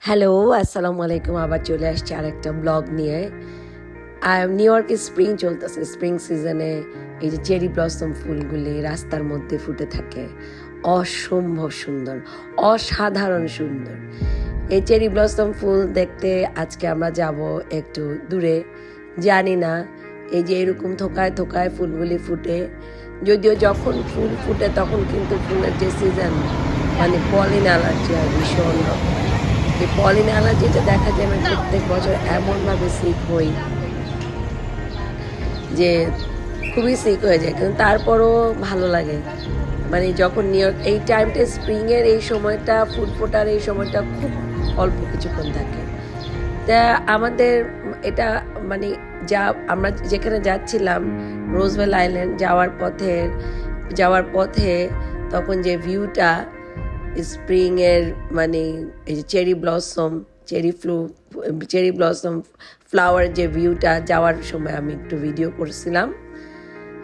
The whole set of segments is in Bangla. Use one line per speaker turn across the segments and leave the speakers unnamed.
হ্যালো, আসসালামু আলাইকুম। আবার চলে আসছি আরেকটা ব্লগ নিয়ে। নিউ ইয়র্কে স্প্রিং চলতেছে। স্প্রিং সিজনে এই যে চেরি ব্লসম ফুলগুলি রাস্তার মধ্যে ফুটে থাকে, অসম্ভব সুন্দর, অসাধারণ সুন্দর। এই চেরি ব্লসম ফুল দেখতে আজকে আমরা যাব একটু দূরে। জানি না এই যে এরকম থোকায় থোকায় ফুলগুলি ফুটে, যদিও যখন ফুল ফুটে তখন কিন্তু ফুলের যে সিজন মানে পলিন অ্যালার্জি হয় ভীষণ রকম। এই পলিন অ্যালার্জিটা দেখা যায় আমি প্রত্যেক বছর এমনভাবে সিক হই যে খুবই সিক হয়ে যায়, কিন্তু তারপরও ভালো লাগে। মানে যখন নিউ ইয়র্ক এই টাইমটা স্প্রিংয়ের এই সময়টা ফুল ফোটার এই সময়টা খুব অল্প কিছুক্ষণ থাকে। তা আমাদের এটা মানে যা আমরা যেখানে যাচ্ছিলাম রোজভেল আইল্যান্ড যাওয়ার পথে তখন যে ভিউটা স্প্রিংয়ের মানে এই যে চেরি ব্লসম ফ্লাওয়ার যে ভিউটা যাওয়ার সময় আমি একটু ভিডিও করছিলাম,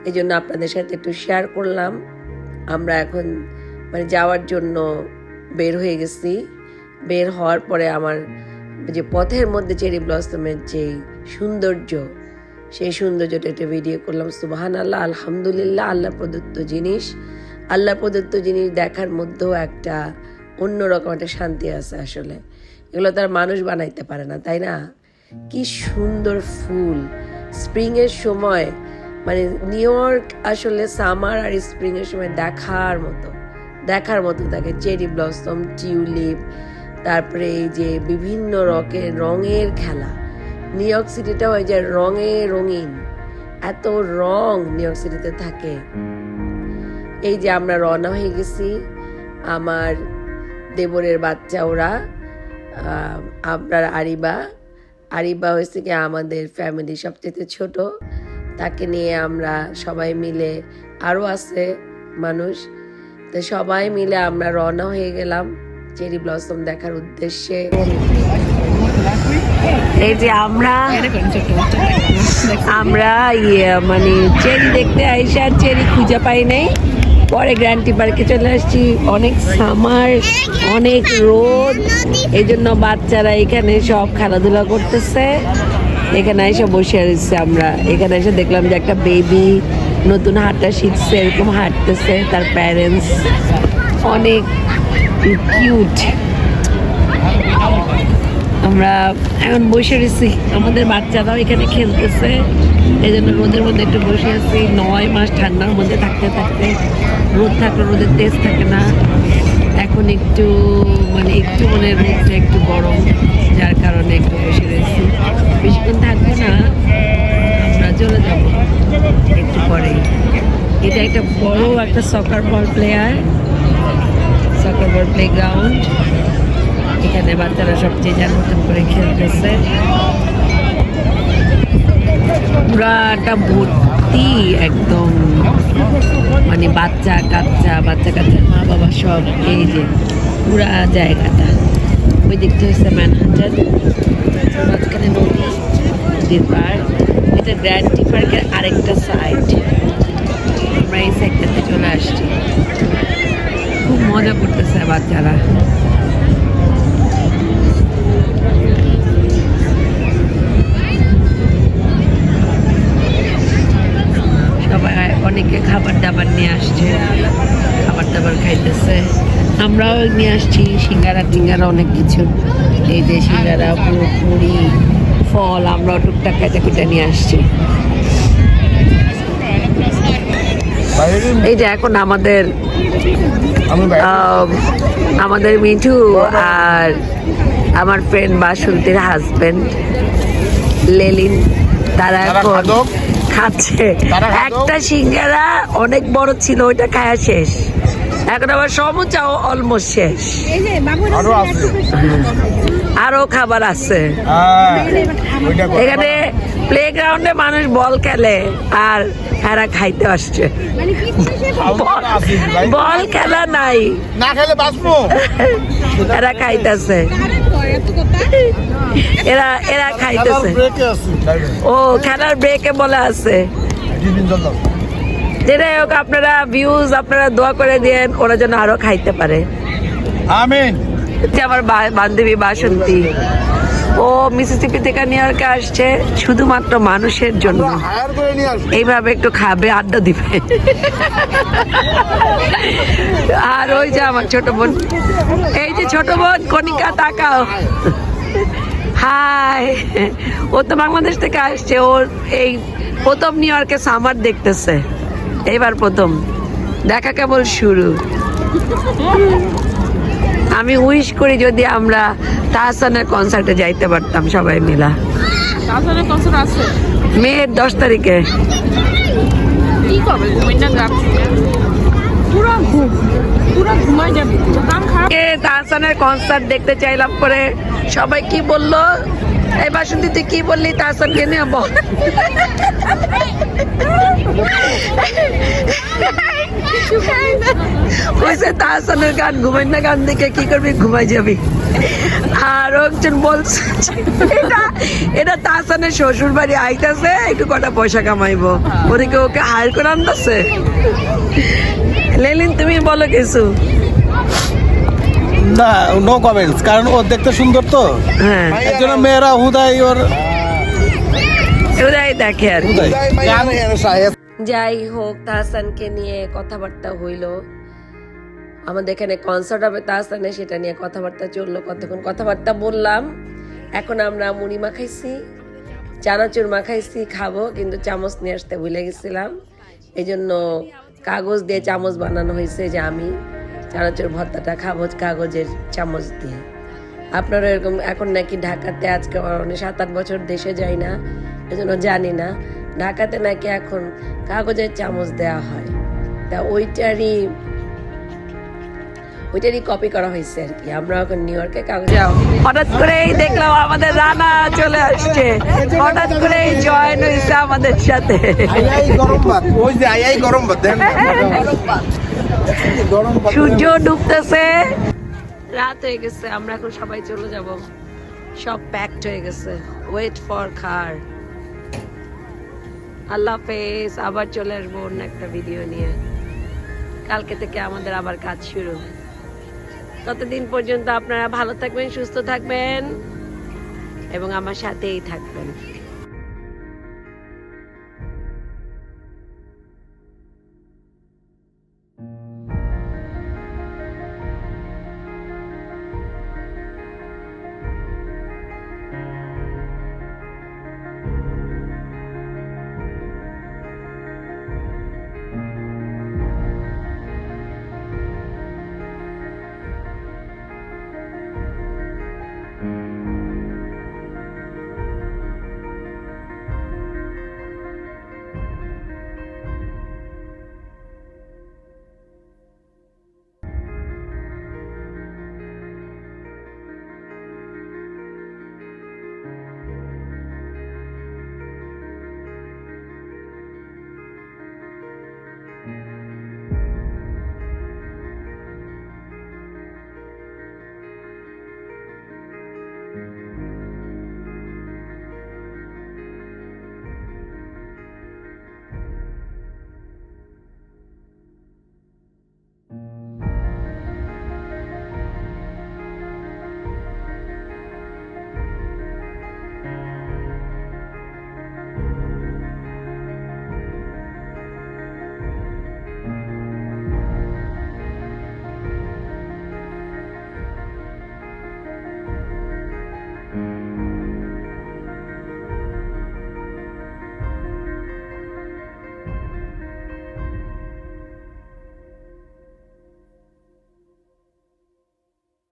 এই জন্য আপনাদের সাথে একটু শেয়ার করলাম। আমরা এখন মানে যাওয়ার জন্য বের হয়ে গেছি। বের হওয়ার পরে আমার যে পথের মধ্যে চেরি ব্লসমের যে সৌন্দর্য, সেই সৌন্দর্যটা একটা ভিডিও করলাম। সুবহানাল্লাহ, আলহামদুলিল্লাহ। আল্লাহ প্রদত্ত জিনিস দেখার মধ্যেও একটা অন্যরকম একটা শান্তি আছে। আসলে এগুলো তার মানুষ বানাইতে পারে না, তাই না? কি সুন্দর ফুল স্প্রিংয়ের সময়, মানে নিউ ইয়র্ক আসলে সামার আর স্প্রিংয়ের সময় দেখার মতো থাকে। চেরি ব্লসম, টিউলিপ, তারপরে এই যে বিভিন্ন রঙের খেলা। নিউ ইয়র্ক সিটিটাও এই যে রঙে রঙিন, এত রং নিউ ইয়র্ক সিটিতে থাকে। এই যে আমরা রওনা হয়ে গেছি, আমার দেবরের বাচ্চা ওরা, আপনার আরিবা হয়েছে কি আমাদের ফ্যামিলি সবচেয়ে ছোট, তাকে নিয়ে আমরা সবাই মিলে, আরও আছে মানুষ, তো সবাই মিলে আমরা রওনা হয়ে গেলাম চেরি ব্লসম দেখার উদ্দেশ্যে। এই যে আমরা মানে চেরি দেখতে আইসা আর চেরি খুঁজে পাই নাই। পরে গ্র্যান্টি পার্কে চলে আসছি। অনেক সামার, অনেক রোদ, এই জন্য বাচ্চারা এখানে সব খেলাধুলা করতেছে। এখানে এসে বসে রয়েছে। আমরা এখানে এসে দেখলাম যে একটা বেবি নতুন হাঁটা শিখছে, এরকম হাঁটতেছে, তার প্যারেন্টস অনেক কিউট। আমরা এখন বসে রয়েছি, আমাদের বাচ্চারাও এখানে খেলতেছে, এই জন্য রোদের মধ্যে একটু বসে আছি। 9 মাস ঠান্ডার মধ্যে থাকতে রোদ থাকলে রোদের তেজ থাকে না। এখন একটু রোদটা একটু গরম, যার কারণে একটু বসে রয়েছি। বেশিক্ষণ থাকবো না, আমরা চলে যাব একটু পরেই। এটা একটা বড় একটা সকার বল প্লেগ্রাউন্ড। এখানে বাচ্চারা সবচেয়ে যার মতন করে খেলতেছে। পুরাটা ভর্তি একদম, মানে বাচ্চা কাচ্চার মা বাবা সব। এই যে পুরা জায়গাটা, ওই দিকটা হচ্ছে ম্যানহাটন, মাঝখানে নদীর পাড়। এটা গ্র্যান্টি পার্কের আরেকটা সাইড। আমরা এই সাইডটাতে চলে আসছি। খুব মজা করতেছে বাচ্চারা। অনেকে খাবার দাবার নিয়ে আসছে, খাবার দাবার খাইতেছে। আমরাও নিয়ে আসছি সিঙ্গারা টিঙ্গারা অনেক কিছু। এই যে সিঙ্গারা, পুরি, ফল, আমরাও টুকটাক কাটা নিয়ে আসছি। এই যে এখন আমাদের মিঠু আর আমার ফ্রেন্ড বাসন্তীর হাজবেন্ড লেলিন, তারা এখন খাচ্ছে। একটা সিঙ্গারা অনেক বড় ছিল, ওইটা খাওয়া শেষ। এখন আবার সমুচাও অলমোস্ট শেষ, আরো খাবার আছে। এখানে প্লেগ্রাউন্ডে মানুষ বল খেলে আর এরা খাইতে আসছে। বল খেলা নাই, এরা খাইতেছে, এরা খাইতেছে। ও খেলার ব্রেকে বলে আছে। যেটাই হোক, আপনারা দোয়া করে দিয়েন ওরা যেন আরো খাইতে পারে।
আমিন।
যে আমার বান্ধবী বাসন্তী, ও মিসিসিপি থেকে নিউ ইয়র্কে আসছে শুধুমাত্র মানুষের জন্য, এইভাবে একটু খাবে, আড্ডা দিবে। আর ওই যে আমার ছোট বোন, এই যে ছোট বোন কণিকা, তাকাও, হাই। ও তো বাংলাদেশ থেকে আসছে, ওর এই প্রথম নিউ ইয়র্কে সামার দেখতেছে, এইবার প্রথম দেখা, কেবল শুরু। আমি উইশ করি যদি আমরা তাহসানের কনসার্টে যাইতে পারতাম সবাই মিলা।
তাহসানের কনসার্ট আছে
মেয়ের 10 তারিখে।
কি করবে পুরা ঘুমাই যাবে, কাম খারাপ।
তাহসানের কনসার্ট দেখতে চাইলাম, পরে সবাই কি বললো, এই বাসন্তী তুই কি বললি তাহসানকে নিয়ে বল। ওইসে তাহসানের গান, ঘুমাই না গান দেখে কি করবি, ঘুমাই যাবি। আর একজন বলছে এটা তাহসানের শ্বশুর বাড়ি আইতাছে, একটু কটা পয়সা কামাইবো, ওদিকে ওকে হায়ার করে আনতেছে। লেলিন তুমি বলো কিছু।
না, নো কমেন্টস, কারণ ও দেখতে সুন্দর তো,
হ্যাঁ,
এর জন্য মেয়েরা হুদাই ওর
ওরাই দেখে আর কি।
হুদাই।
যাই হোক, তাহসানকে নিয়ে কথাবার্তা হইলো, আমাদের এখানে কনসার্ট হবে তাহসানে, সেটা নিয়ে কথাবার্তা চললো, কতক্ষণ কথাবার্তা বললাম। এখন আমরা মুড়ি মাখাইছি, চানাচুর মাখাইছি, খাবো, কিন্তু চামচ নিয়ে আসতে ভুলে গেছিলাম, এই জন্য কাগজ দিয়ে চামচ বানানো হয়েছে, যে আমি চানাচুর ভর্তাটা খাবো কাগজের চামচ দিয়ে। আপনারা এরকম, এখন নাকি ঢাকাতে, আজকে 7-8 বছর দেশে যাই না, এজন্য জানি না, ঢাকাতে নাকি এখন কাগজের চামচ দেওয়া হয়, তা ওইটারই কপি করা হয়েছে আর কি। আমরা এখন নিউ ইয়র্কে কাগজ, হঠাৎ করেই দেখলাম আমাদের রানা চলে আসছে, হঠাৎ করেই জয়েন হয়েছে আমাদের সাথে। সূর্য ডুবতেছে, রাত হয়ে গেছে, আমরা এখন সবাই চলে যাব, সব প্যাকড হয়ে গেছে, ওয়েট ফর খার। আল্লাহ হাফেজ, আবার চলে আসবো অন্য একটা ভিডিও নিয়ে, কালকে থেকে আমাদের আবার কাজ শুরু। ততদিন পর্যন্ত আপনারা ভালো থাকবেন, সুস্থ থাকবেন এবং আমার সাথেই থাকবেন।